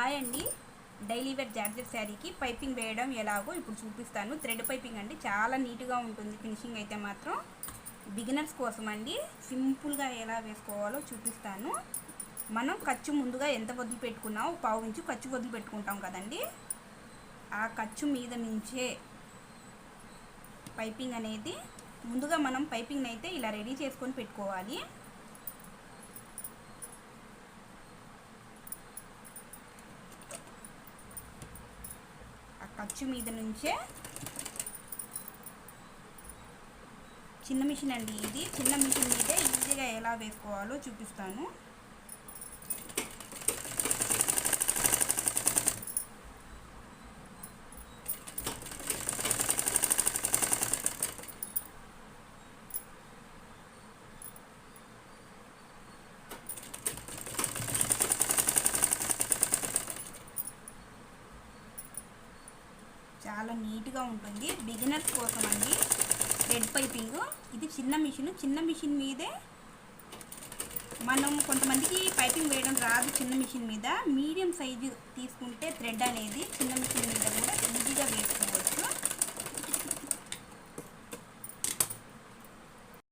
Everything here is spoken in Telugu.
హాయ్ అండి. డైలీ వేర్ జార్జెట్ శారీకి పైపింగ్ వేయడం ఎలాగో ఇప్పుడు చూపిస్తాను. థ్రెడ్ పైపింగ్ అండి, చాలా నీట్గా ఉంటుంది. ఫినిషింగ్ అయితే మాత్రం బిగినర్స్ కోసం అండి. సింపుల్గా ఎలా వేసుకోవాలో చూపిస్తాను. మనం ఖర్చు ముందుగా ఎంత వదిలి పెట్టుకున్నామో పావు ఇంచు ఖర్చు వదిలి పెట్టుకుంటాం కదండి. ఆ ఖర్చు మీద నుంచే పైపింగ్ అనేది ముందుగా మనం పైపింగ్ అయితే ఇలా రెడీ చేసుకొని పెట్టుకోవాలి. ఖర్చు మీద నుంచే చిన్న మిషన్ అండి ఇది. చిన్న మిషన్ మీదే ఈజీగా ఎలా వేసుకోవాలో చూపిస్తాను. చాలా నీట్గా ఉంటుంది. బిగినర్స్ కోసం అండి థ్రెడ్ పైపింగ్. ఇది చిన్న మిషన్ మీదే మనం కొంతమందికి పైపింగ్ వేయడం రాదు చిన్న మిషన్ మీద. మీడియం సైజు తీసుకుంటే థ్రెడ్ అనేది చిన్న